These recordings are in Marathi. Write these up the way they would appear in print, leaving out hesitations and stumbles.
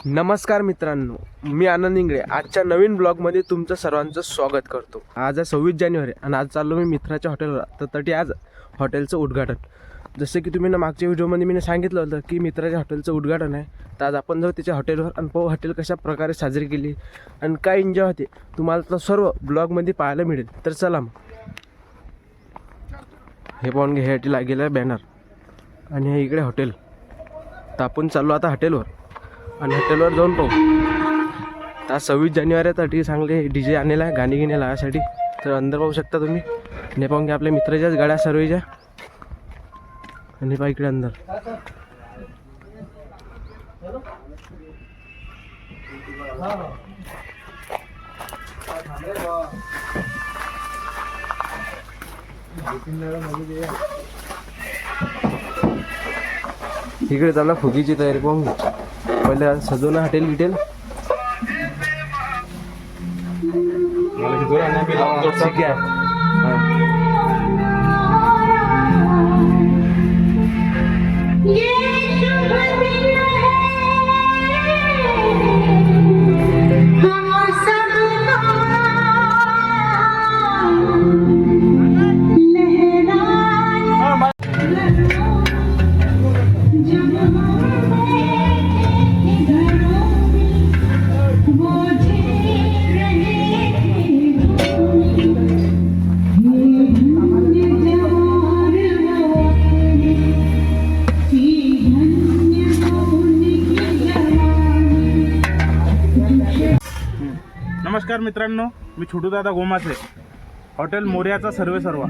नमस्कार मित्रांनो, मी आनंद इंगळे आजच्या नवीन ब्लॉगमध्ये तुमचं सर्वांचं स्वागत करतो. आज आहे 26 जानेवारी आणि आज चाललो मी मित्राच्या हॉटेलवर. तर तटी आज हॉटेलचं उद्घाटन. जसं की तुम्ही मागच्या व्हिडिओमध्ये मी सांगितलं होतं की मित्राच्या हॉटेलचं उद्घाटन आहे. तर आज आपण जाऊ त्याच्या हॉटेलवर आणि पाहू हॉटेल कशा प्रकारे साजरी केली आणि काय एन्जॉय होते तुम्हाला तर सर्व ब्लॉगमध्ये पाहायला मिळेल. तर चला मग. हे पाहून घे, हे लागेल आहे बॅनर आणि हे इकडे हॉटेल. तर आपण चाललो आता हॉटेलवर आणि हॉटेलवर जाऊन पाहू. तर 26 जानेवारीसाठी चांगले DJ आणलेला आहे गाणी गिणे लावायसाठी. तर अंदर पाहू शकता तुम्ही. आणि पाहून घ्या आपल्या मित्राच्याच गाड्या सर्वेच्या. आणि पहा इकडे अंदर इकडे चालला फुगीची तयारी पाहून घ्या. पहिले सजवणं हॉटेल गिटेल. ठीक आहे. नमस्कार मित्रांनो, मी छोटू दादा गोमासे, हॉटेल मोर्याचा सर्वेसर्वा.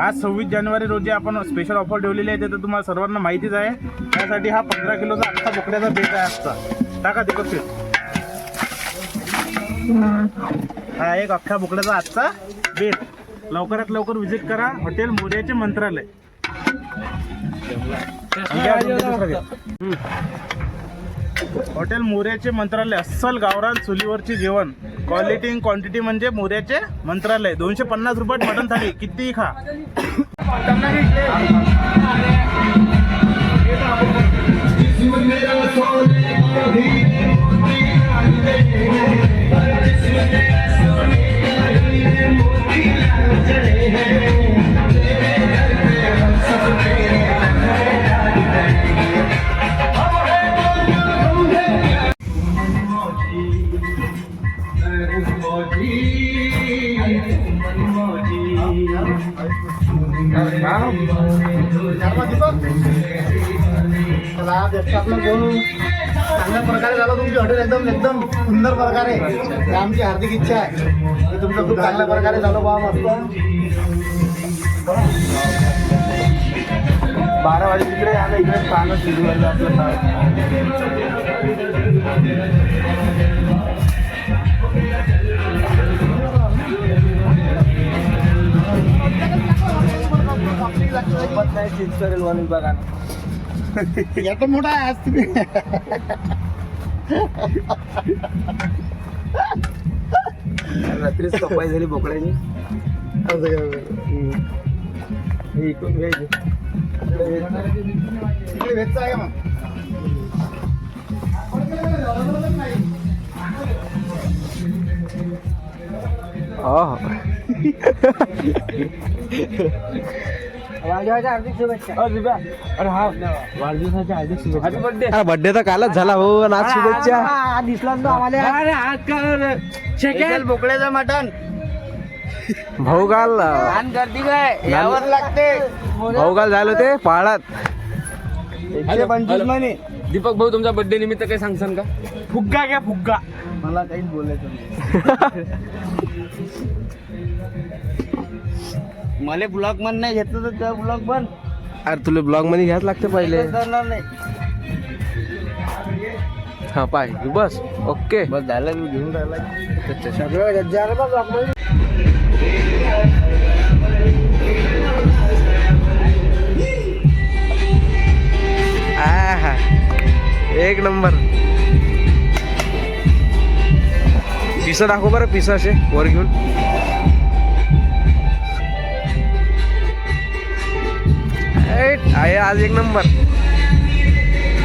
आज 26 जानेवारी रोजी आपण स्पेशल ऑफर ठेवलेली आहे. ते तर तुम्हाला सर्वांना माहितीच आहे. त्यासाठी हा 15 किलोचा अख्खा बोकड्याचा बेत आहे आजचा. टाका दीपक शेठ. हा एक अख्खा बोकड्याचा आजचा बेत. लवकरात लवकर व्हिजिट करा हॉटेल मोर्याचे मंत्रालय. हॉटेल मोर्याचे मंत्रालय, अस्सल गावरान चुलीवरचे जेवण, क्वालिटी इन क्वांटिटी म्हणजे मोर्याचे मंत्रालय. 250 रुपयात मटण थाळी, कितीही खा. चांगल्या प्रकारे झालं तुमची हॉटेल. एकदम सुंदर प्रकारे. आमची हार्दिक इच्छा आहे की तुमचं खूप चांगल्या प्रकारे झालं बा. मस्त 12 वाजे तिकडे आलं. इकडे पाहणं सुरू झालं आपलं. करेल वन विभागानं. याचा मोठा आहे आज तुम्ही. रात्रीच सफाई झाली बोकड्याची. इकडून घ्यायची इकडे भेटचं आहे मग. हार्दिक शुभेच्छा. अरे हा वाढदिवसाच्या हार्दिक शुभेच्छा. बर्थडे तर कालच झाला हो. आज शुभेच्छा. दिसला आम्हाला बोकड्याचं मटण. भाऊगाल गर्दी काय यावर लागते. भाऊगाल झालं ते पहाडात 125 महिने. दीपक भाऊ, तुमच्या बर्थडे निमित्त काही सांगसान का? फुग्गा घ्या, फुग्गा. मला काहीच बोलायचं नाही. मला ब्लॉग मध्ये नाही घेतलं तर त्या ब्लॉग पण. अरे तुला ब्लॉग मध्ये घ्यायच लागते पहिले. करणार नाही. हा पाय बस. ओके बस झालं. मी घेऊन राहिला सगळं. एक नंबर. पिसा दाखव बरं. पिसा असे वर घेऊन. आहे आज एक नंबर.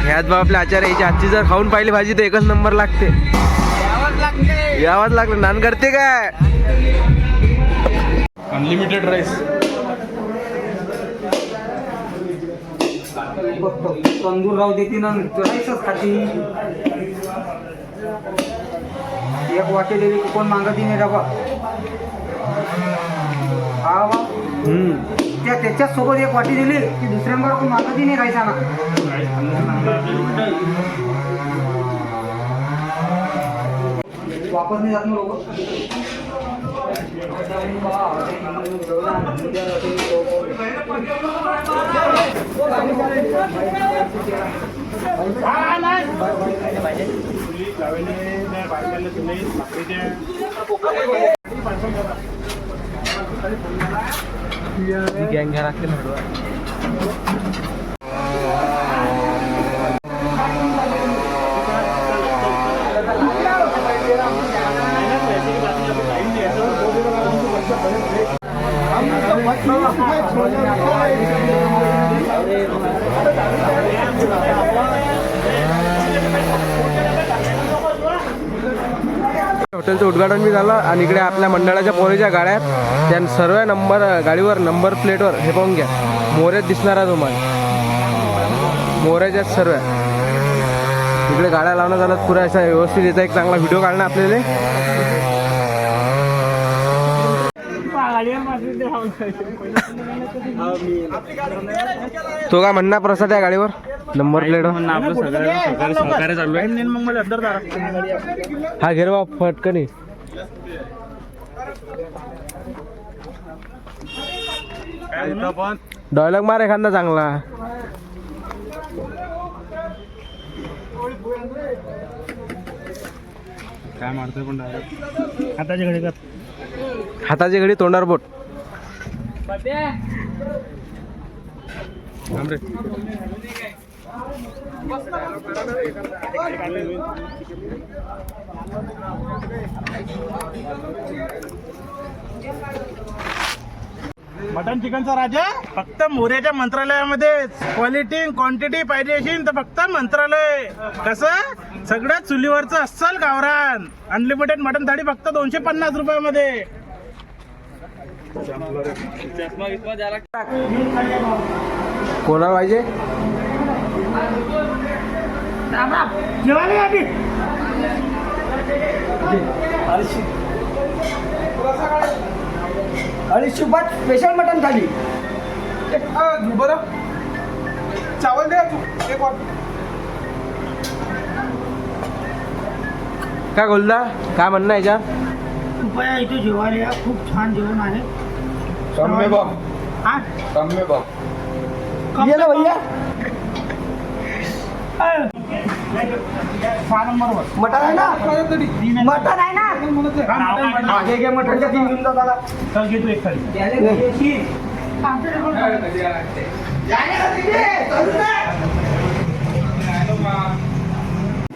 ह्यात बा आपल्या आचार्य याची आजची जर खाऊन पाहिली भाजी तर एकच नंबर लागते. यावंच लागलं. नान करते काय? Unlimited rice. तंदूर राहू देते ना राईसच खाती. एक वाटे दिली की कोण मागत नाही डबा. हा बा त्याच्याच सोबत एक वाटी दिली की दुसऱ्यांवर कोण मागत नाही राहायचा ना. वापस नाही जात ना लोक. गँग घ्या लागते ना. हॉटेलचं उद्घाटन बी झालं आणि इकडे आपल्या मंडळाच्या पोरीच्या गाड्या आहेत. त्या सर्व नंबर गाडीवर नंबर प्लेटवर हे पाहून घ्या मोऱ्यात दिसणार आहे तुम्हाला. मोऱ्याच्याच सर्व इकडे गाड्या लावण्यात झाल्यात. पुऱ्या अशा व्यवस्थित याचा एक चांगला व्हिडिओ काढणं आपल्याला. तो काय म्हणणार प्रसाद या गाडीवर नंबर प्लेटवर? हा घेर बा फटकन डायलॉग मार एखादा चांगला. काय मारतोय पण हाताची घडी कर. हाताची घडी तोंडावर बोट. मटन चिकनचा राजा फक्त मोऱ्याच्या मंत्रालयामध्ये. क्वालिटी क्वांटिटी पाहिजे असेल तर फक्त मंत्रालय. कसं सगळ्यात चुलीवरचं अस्सल गावरान अनलिमिटेड मटन थाळी फक्त 250 रुपयामध्ये. कोणाला पाहिजे? अडीचशे रुपयात स्पेशल मटन थाली. बरं चावल द्या. काय गोलदा काय म्हणणं आहे याच्या? कृपया इथे जेवायला या. खूप छान जेवण आहे. ये ना भैया. 6 नंबरवर मटन आहे ना. मटन आहे ना. मटनच्या 3 घेऊन जा. चल घेतो एक थाळी.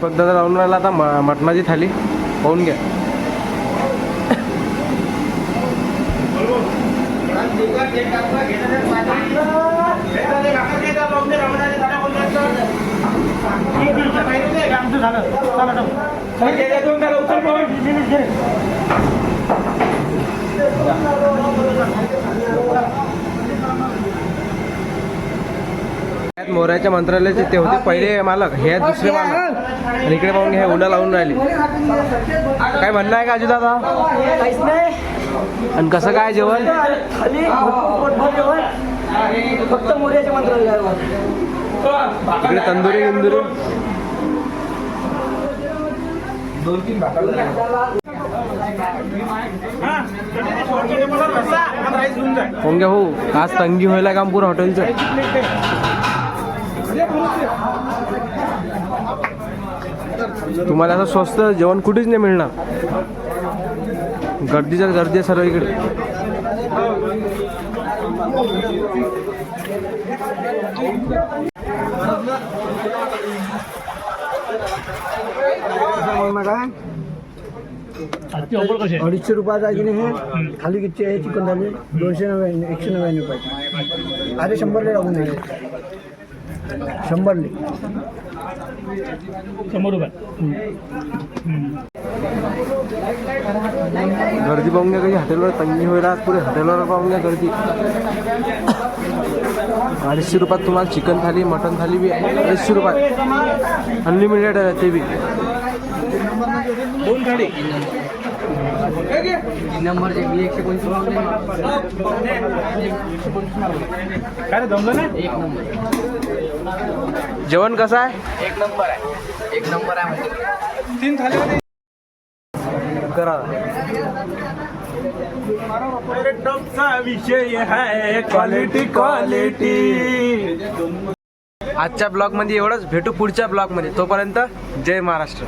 पद्धत लावून राहिला आता मटणाची थाली पाहून घ्या. मोऱ्याच्या मंत्रालयाचे ते होते पहिले मालक, हे दुसरे मालक. आणि इकडे पाहून हे उन्हा लावून राहिली. काय म्हणणं आहे का अजून दादा? काहीच नाही. आणि कसं काय जेवण? खाली पोटभर जेवण फक्त मोर्याच्या मंत्रालयावर. इकडे तंदुरी गिंदुरी 2-3 भाकर पाहून घ्या. हो आज तंगी व्हायला काम पुरं हॉटेलचं. तुम्हाला असं स्वस्त जेवण कुठेच नाही मिळणार. गर्दीच्या गर्दी आहे सर्व इकडे. काय 250 रुपयाचा आहे की नाही. हे थाली किती आहे? चिकन थाली 299 199 रुपये. अरे 100 ले लागून जाईल. 100 ले 100 रुपये. गर्दी पाहून घ्या कशी हॉटेलवर तंगी होईल आज पुढे हॉटेलवर पाहून घ्या गर्दी. 250 रुपयात तुम्हाला चिकन थाली मटन थाली बी 250 रुपयात अनलिमिटेड आहे ते बी. 2 थाळी. नंबरचे 125 काय रे जमलं ना? जेवण कसं आहे? एक नंबर आहे 3 थाळी करा. टॉपचा विषय आहे क्वालिटी क्वालिटी. आजच्या ब्लॉगमध्ये एवढंच. भेटू पुढच्या ब्लॉगमध्ये. तोपर्यंत जय महाराष्ट्र.